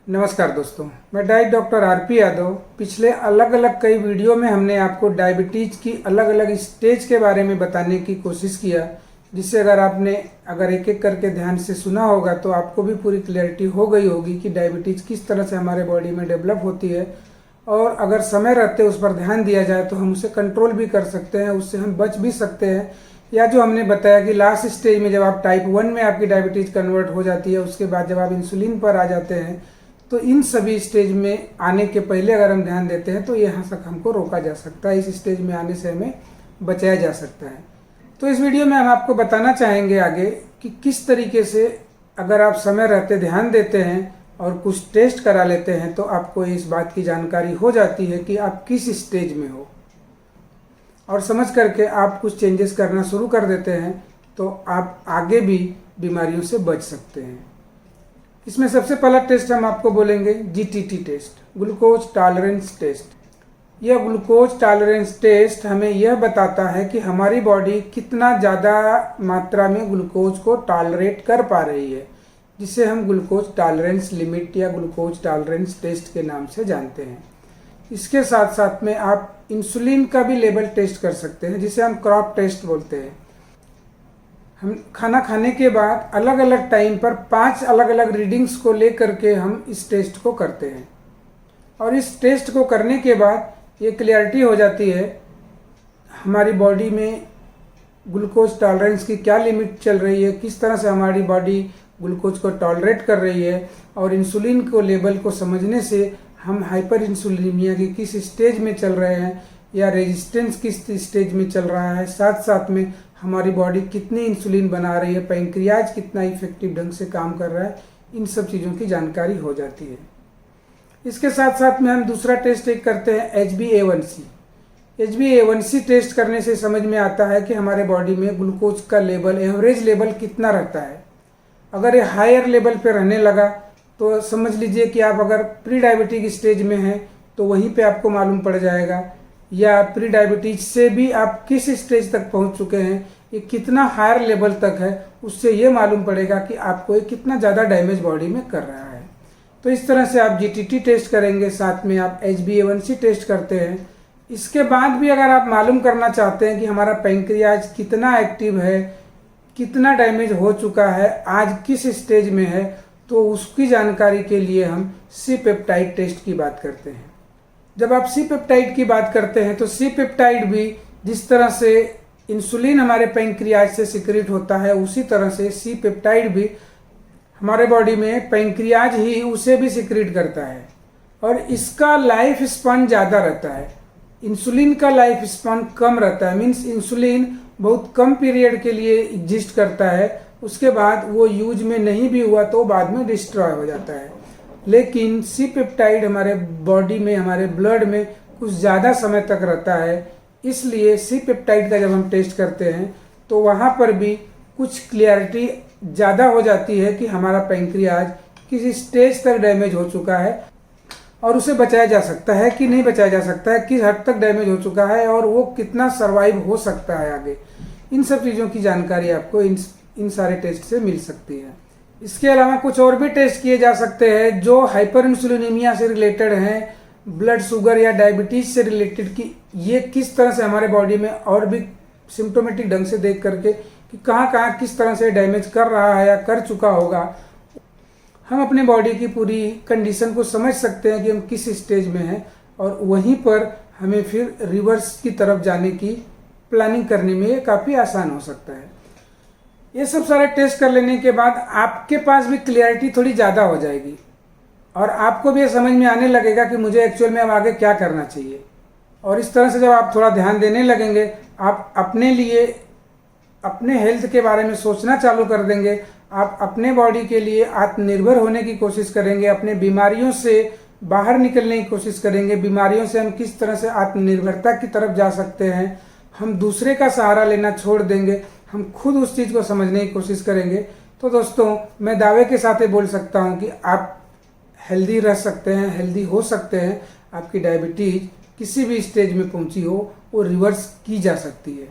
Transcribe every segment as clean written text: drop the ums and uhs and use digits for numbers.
नमस्कार दोस्तों, मैं डाइट डॉक्टर आरपी यादव। पिछले अलग अलग कई वीडियो में हमने आपको डायबिटीज़ की अलग अलग स्टेज के बारे में बताने की कोशिश किया, जिससे अगर एक एक करके ध्यान से सुना होगा तो आपको भी पूरी क्लैरिटी हो गई होगी कि डायबिटीज़ किस तरह से हमारे बॉडी में डेवलप होती है। और अगर समय रहते उस पर ध्यान दिया जाए तो हम उसे कंट्रोल भी कर सकते हैं, उससे हम बच भी सकते हैं। या जो हमने बताया कि लास्ट स्टेज में जब आप टाइप 1 में आपकी डायबिटीज़ कन्वर्ट हो जाती है, उसके बाद जब आप इंसुलिन पर आ जाते हैं, तो इन सभी स्टेज में आने के पहले अगर हम ध्यान देते हैं तो यहाँ तक हमको रोका जा सकता है, इस स्टेज में आने से हमें बचाया जा सकता है। तो इस वीडियो में हम आपको बताना चाहेंगे आगे कि किस तरीके से अगर आप समय रहते ध्यान देते हैं और कुछ टेस्ट करा लेते हैं तो आपको इस बात की जानकारी हो जाती है कि आप किस स्टेज में हो, और समझ करके आप कुछ चेंजेस करना शुरू कर देते हैं तो आप आगे भी बीमारियों से बच सकते हैं। इसमें सबसे पहला टेस्ट हम आपको बोलेंगे GTT test, glucose tolerance test. यह ग्लूकोज टॉलरेंस टेस्ट हमें यह बताता है कि हमारी बॉडी कितना ज़्यादा मात्रा में ग्लूकोज को टॉलरेट कर पा रही है, जिसे हम ग्लूकोज टॉलरेंस लिमिट या ग्लूकोज टॉलरेंस टेस्ट के नाम से जानते हैं। इसके साथ साथ में आप इंसुलिन का भी लेवल टेस्ट कर सकते हैं, जिसे हम क्रॉप टेस्ट बोलते हैं। हम खाना खाने के बाद अलग अलग टाइम पर 5 अलग अलग रीडिंग्स को लेकर के हम इस टेस्ट को करते हैं, और इस टेस्ट को करने के बाद ये क्लियरिटी हो जाती है हमारी बॉडी में ग्लूकोज टॉलरेंस की क्या लिमिट चल रही है, किस तरह से हमारी बॉडी ग्लूकोज को टॉलरेट कर रही है। और इंसुलिन को लेवल को समझने से हम हाइपर इंसुलिनीमिया की किस स्टेज में चल रहे हैं या रेजिस्टेंस किस स्टेज में चल रहा है, साथ साथ में हमारी बॉडी कितनी इंसुलिन बना रही है, पैंक्रियाज कितना इफेक्टिव ढंग से काम कर रहा है, इन सब चीज़ों की जानकारी हो जाती है। इसके साथ साथ में हम दूसरा टेस्ट एक करते हैं HbA1c। HbA1c टेस्ट करने से समझ में आता है कि हमारे बॉडी में ग्लूकोज का लेवल, एवरेज लेवल कितना रहता है। अगर ये हायर लेवल पे रहने लगा तो समझ लीजिए कि आप अगर प्री डायबिटिक स्टेज में हैं तो वहीं पे आपको मालूम पड़ जाएगा, या प्री डायबिटीज से भी आप किस स्टेज तक पहुंच चुके हैं, ये कितना हायर लेवल तक है, उससे ये मालूम पड़ेगा कि आपको ये कितना ज़्यादा डैमेज बॉडी में कर रहा है। तो इस तरह से आप जीटीटी टेस्ट करेंगे, साथ में आप HbA1c टेस्ट करते हैं। इसके बाद भी अगर आप मालूम करना चाहते हैं कि हमारा पैंक्रियाज कितना एक्टिव है, कितना डैमेज हो चुका है, आज किस स्टेज में है, तो उसकी जानकारी के लिए हम सी पेप्टाइड टेस्ट की बात करते हैं। जब आप सी पेप्टाइड की बात करते हैं तो सी पेप्टाइड भी जिस तरह से इंसुलिन हमारे पैंक्रियाज से सिक्रेट होता है, उसी तरह से सी पेप्टाइड भी हमारे बॉडी में पैंक्रियाज ही उसे भी सिक्रेट करता है, और इसका लाइफ स्पान ज़्यादा रहता है। इंसुलिन का लाइफ स्पान कम रहता है, मीन्स इंसुलिन बहुत कम पीरियड के लिए एग्जिस्ट करता है, उसके बाद वो यूज में नहीं भी हुआ तो बाद में डिस्ट्रॉय हो जाता है। लेकिन सी पेप्टाइड हमारे बॉडी में, हमारे ब्लड में कुछ ज़्यादा समय तक रहता है, इसलिए सी पेप्टाइड का जब हम टेस्ट करते हैं तो वहाँ पर भी कुछ क्लियरिटी ज़्यादा हो जाती है कि हमारा पैंक्रियाज किसी स्टेज तक डैमेज हो चुका है और उसे बचाया जा सकता है कि नहीं बचाया जा सकता है, किस हद तक डैमेज हो चुका है और वो कितना सर्वाइव हो सकता है आगे। इन सब चीज़ों की जानकारी आपको इन सारे टेस्ट से मिल सकती है। इसके अलावा कुछ और भी टेस्ट किए जा सकते हैं जो हाइपर इंसुलिनीमिया से रिलेटेड हैं, ब्लड शुगर या डायबिटीज से रिलेटेड, कि ये किस तरह से हमारे बॉडी में और भी सिम्टोमेटिक ढंग से देख करके कि कहाँ कहाँ किस तरह से डैमेज कर रहा है या कर चुका होगा, हम अपने बॉडी की पूरी कंडीशन को समझ सकते हैं कि हम किस स्टेज में हैं, और वहीं पर हमें फिर रिवर्स की तरफ जाने की प्लानिंग करने में ये काफ़ी आसान हो सकता है। ये सब सारे टेस्ट कर लेने के बाद आपके पास भी क्लियरिटी थोड़ी ज़्यादा हो जाएगी, और आपको भी ये समझ में आने लगेगा कि मुझे एक्चुअल में अब आगे क्या करना चाहिए। और इस तरह से जब आप थोड़ा ध्यान देने लगेंगे, आप अपने लिए, अपने हेल्थ के बारे में सोचना चालू कर देंगे, आप अपने बॉडी के लिए आत्मनिर्भर होने की कोशिश करेंगे, अपने बीमारियों से बाहर निकलने की कोशिश करेंगे। बीमारियों से हम किस तरह से आत्मनिर्भरता की तरफ जा सकते हैं, हम दूसरे का सहारा लेना छोड़ देंगे, हम खुद उस चीज़ को समझने की कोशिश करेंगे। तो दोस्तों, मैं दावे के साथ ये बोल सकता हूँ कि आप हेल्दी रह सकते हैं, हेल्दी हो सकते हैं। आपकी डायबिटीज किसी भी स्टेज में पहुँची हो वो रिवर्स की जा सकती है।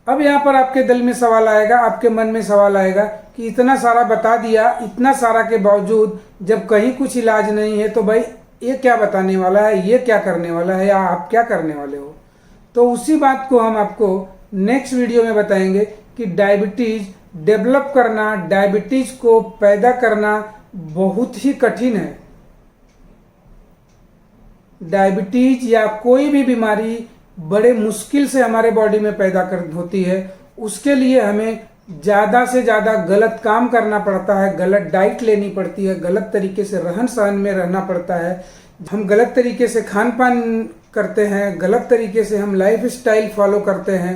अब यहाँ पर आपके दिल में सवाल आएगा, आपके मन में सवाल आएगा कि इतना सारा बता दिया, इतना सारा के बावजूद जब कहीं कुछ इलाज नहीं है तो भाई ये क्या बताने वाला है, ये क्या करने वाला है, या आप क्या करने वाले हो। तो उसी बात को हम आपको नेक्स्ट वीडियो में बताएंगे कि डायबिटीज डेवलप करना, डायबिटीज को पैदा करना बहुत ही कठिन है। डायबिटीज या कोई भी बीमारी बड़े मुश्किल से हमारे बॉडी में पैदा होती है। उसके लिए हमें ज़्यादा से ज़्यादा गलत काम करना पड़ता है, गलत डाइट लेनी पड़ती है, गलत तरीके से रहन सहन में रहना पड़ता है, हम गलत तरीके से खान पान करते हैं, गलत तरीके से हम लाइफ स्टाइल फॉलो करते हैं,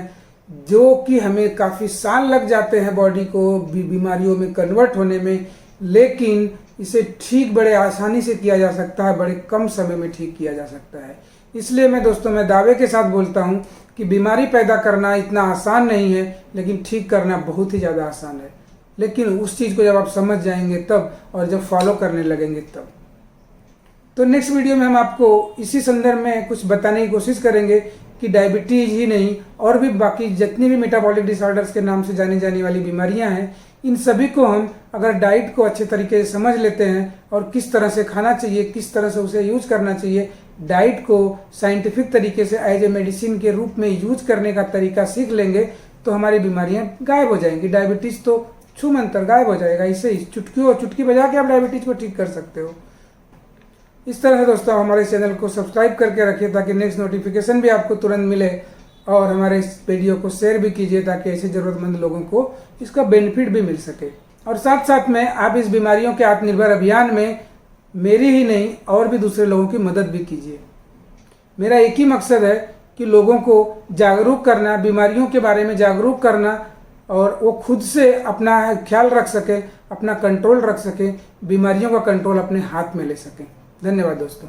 जो कि हमें काफ़ी साल लग जाते हैं बॉडी को बीमारियों में कन्वर्ट होने में। लेकिन इसे ठीक बड़े आसानी से किया जा सकता है, बड़े कम समय में ठीक किया जा सकता है। इसलिए मैं दोस्तों मैं दावे के साथ बोलता हूं कि बीमारी पैदा करना इतना आसान नहीं है, लेकिन ठीक करना बहुत ही ज़्यादा आसान है। लेकिन उस चीज़ को जब आप समझ जाएंगे तब, और जब फॉलो करने लगेंगे तब। तो नेक्स्ट वीडियो में हम आपको इसी संदर्भ में कुछ बताने की कोशिश करेंगे कि डायबिटीज ही नहीं और भी बाकी जितनी भी मेटाबॉलिक डिसऑर्डर्स के नाम से जानी जाने वाली बीमारियां हैं, इन सभी को हम अगर डाइट को अच्छे तरीके से समझ लेते हैं और किस तरह से खाना चाहिए, किस तरह से उसे यूज करना चाहिए, डाइट को साइंटिफिक तरीके से एज ए मेडिसिन के रूप में यूज करने का तरीका सीख लेंगे तो हमारी बीमारियां गायब हो जाएंगी। डायबिटीज तो छूमंतर गायब हो जाएगा। इससे चुटकी बजा के आप डायबिटीज को ठीक कर सकते हो। इस तरह से दोस्तों हमारे चैनल को सब्सक्राइब करके रखिए ताकि नेक्स्ट नोटिफिकेशन भी आपको तुरंत मिले, और हमारे इस वीडियो को शेयर भी कीजिए ताकि ऐसे ज़रूरतमंद लोगों को इसका बेनिफिट भी मिल सके। और साथ साथ में आप इस बीमारियों के आत्मनिर्भर अभियान में मेरी ही नहीं और भी दूसरे लोगों की मदद भी कीजिए। मेरा एक ही मकसद है कि लोगों को जागरूक करना, बीमारियों के बारे में जागरूक करना, और वो खुद से अपना ख्याल रख सके, अपना कंट्रोल रख सके, बीमारियों का कंट्रोल अपने हाथ में ले सकें। धन्यवाद दोस्तों।